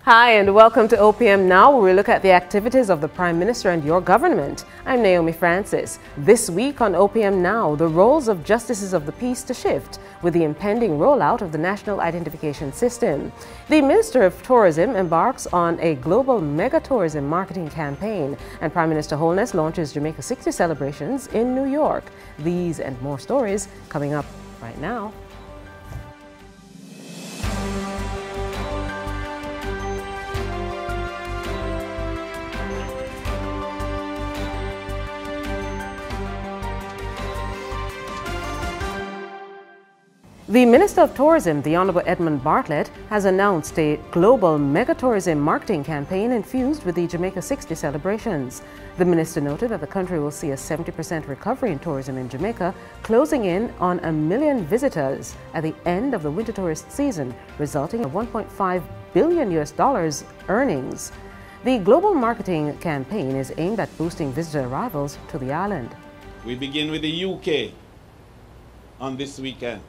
Hi and welcome to OPM Now, where we look at the activities of the Prime Minister and your government. I'm Naomi Francis. This week on OPM Now, the roles of justices of the peace to shift with the impending rollout of the National Identification System. The Minister of Tourism embarks on a global mega-tourism marketing campaign, and Prime Minister Holness launches Jamaica 60 celebrations in New York. These and more stories coming up right now. The Minister of Tourism, the Honourable Edmund Bartlett, has announced a global mega-tourism marketing campaign infused with the Jamaica 60 celebrations. The minister noted that the country will see a 70% recovery in tourism in Jamaica, closing in on 1 million visitors at the end of the winter tourist season, resulting in $1.5 billion earnings. The global marketing campaign is aimed at boosting visitor arrivals to the island. We begin with the UK on this weekend,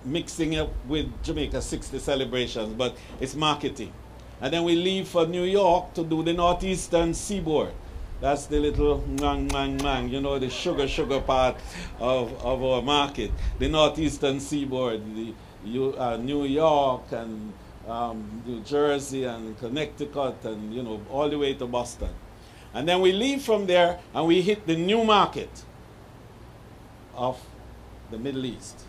mixing up with Jamaica 60 celebrations, but it's marketing. And then we leave for New York to do the northeastern seaboard. That's the little you know, the sugar part of our market. The northeastern seaboard, the New York and New Jersey and Connecticut and, you know, all the way to Boston. And then we leave from there and we hit the new market of the Middle East.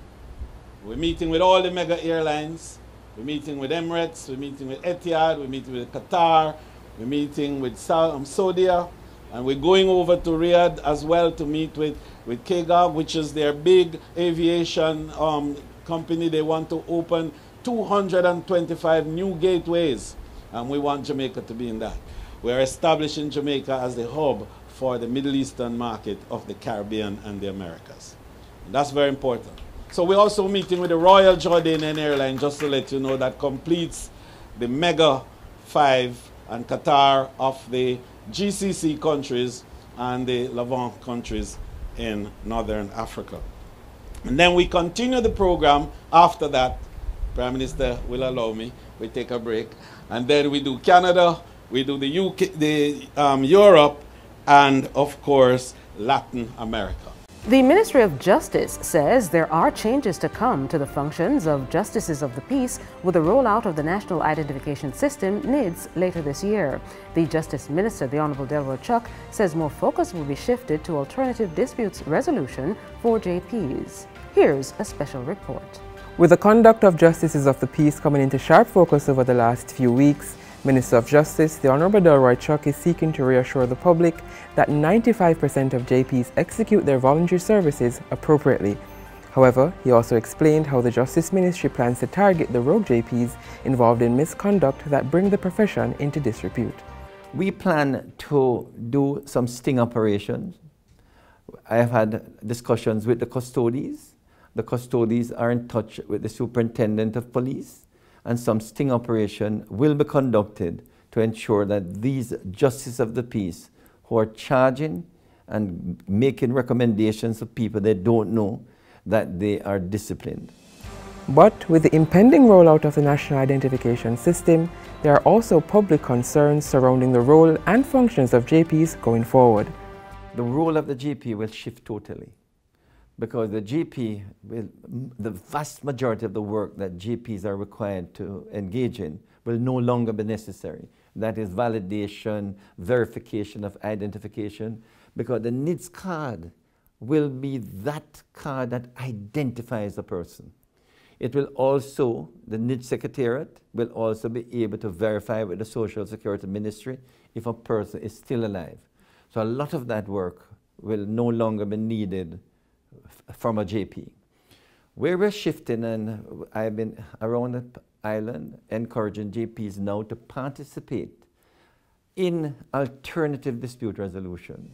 We're meeting with all the mega airlines. We're meeting with Emirates. We're meeting with Etihad. We're meeting with Qatar. We're meeting with Saudi. And we're going over to Riyadh as well to meet with KGAB, which is their big aviation company. They want to open 225 new gateways. And we want Jamaica to be in that. We're establishing Jamaica as the hub for the Middle Eastern market of the Caribbean and the Americas. And that's very important. So we're also meeting with the Royal Jordanian Airline, just to let you know, that completes the Mega 5 and Qatar of the GCC countries and the Levant countries in Northern Africa. And then we continue the program after that. Prime Minister will allow me, we take a break. And then we do Canada, we do the UK, Europe, and of course, Latin America. The Ministry of Justice says there are changes to come to the functions of justices of the peace with the rollout of the National Identification System, NIDS, later this year. The Justice Minister, the Honourable Delroy Chuck, says more focus will be shifted to alternative disputes resolution for JPs. Here's a special report. With the conduct of justices of the peace coming into sharp focus over the last few weeks, Minister of Justice, the Honourable Delroy Chuck, is seeking to reassure the public that 95% of JPs execute their voluntary services appropriately. However, he also explained how the Justice Ministry plans to target the rogue JPs involved in misconduct that bring the profession into disrepute. We plan to do some sting operations. I have had discussions with the custodies. The custodies are in touch with the Superintendent of Police, and some sting operation will be conducted to ensure that these justices of the peace who are charging and making recommendations to people they don't know, that they are disciplined. But with the impending rollout of the National Identification System, there are also public concerns surrounding the role and functions of JPs going forward. The role of the GP will shift totally, because the GP, the vast majority of the work that GPs are required to engage in will no longer be necessary. That is validation, verification of identification, because the NIDS card will be that card that identifies the person. It will also, the NIDS Secretariat will also be able to verify with the Social Security Ministry if a person is still alive. So a lot of that work will no longer be needed from a JP. Where we're shifting, and I've been around the island encouraging JPs now to participate in alternative dispute resolution.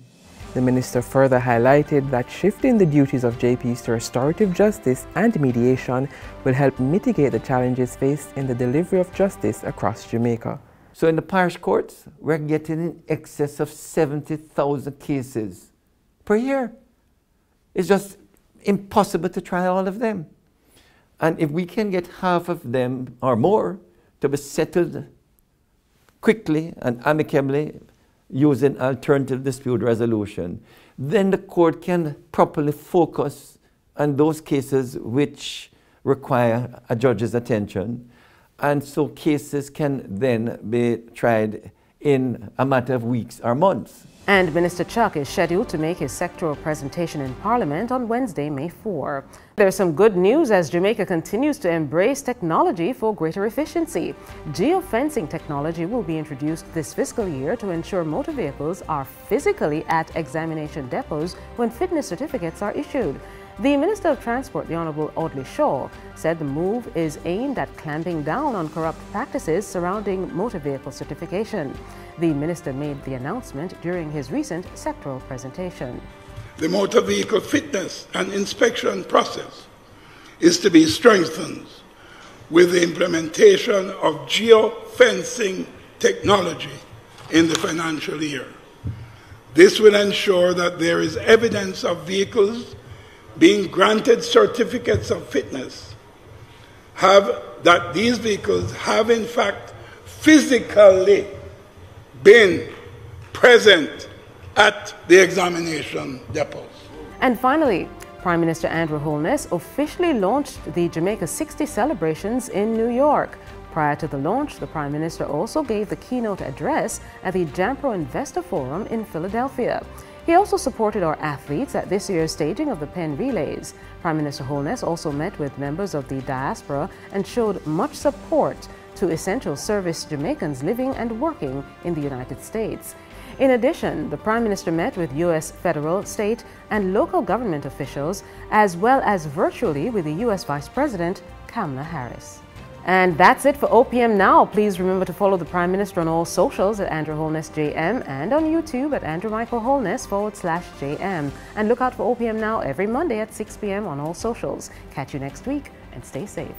The minister further highlighted that shifting the duties of JPs to restorative justice and mediation will help mitigate the challenges faced in the delivery of justice across Jamaica. So in the parish courts, we're getting in excess of 70,000 cases per year. It's just impossible to try all of them. And if we can get half of them or more to be settled quickly and amicably using alternative dispute resolution, then the court can properly focus on those cases which require a judge's attention. And so cases can then be tried in a matter of weeks or months. And Minister Chuck is scheduled to make his sectoral presentation in Parliament on Wednesday, May 4. There's some good news as Jamaica continues to embrace technology for greater efficiency. Geofencing technology will be introduced this fiscal year to ensure motor vehicles are physically at examination depots when fitness certificates are issued. The Minister of Transport, the Honourable Audley Shaw, said the move is aimed at clamping down on corrupt practices surrounding motor vehicle certification. The Minister made the announcement during his recent sectoral presentation. The motor vehicle fitness and inspection process is to be strengthened with the implementation of geofencing technology in the financial year. This will ensure that there is evidence of vehicles being granted certificates of fitness, that these vehicles have in fact physically been present at the examination depots. And finally, Prime Minister Andrew Holness officially launched the Jamaica 60 celebrations in New York. Prior to the launch, the Prime Minister also gave the keynote address at the Jampro Investor Forum in Philadelphia. He also supported our athletes at this year's staging of the Penn Relays. Prime Minister Holness also met with members of the diaspora and showed much support to essential service Jamaicans living and working in the United States. In addition, the Prime Minister met with U.S. federal, state, and local government officials, as well as virtually with the U.S. Vice President, Kamala Harris. And that's it for OPM Now. Please remember to follow the Prime Minister on all socials at Andrew Holness JM and on YouTube at Andrew Michael Holness/JM. And look out for OPM Now every Monday at 6 p.m. on all socials. Catch you next week and stay safe.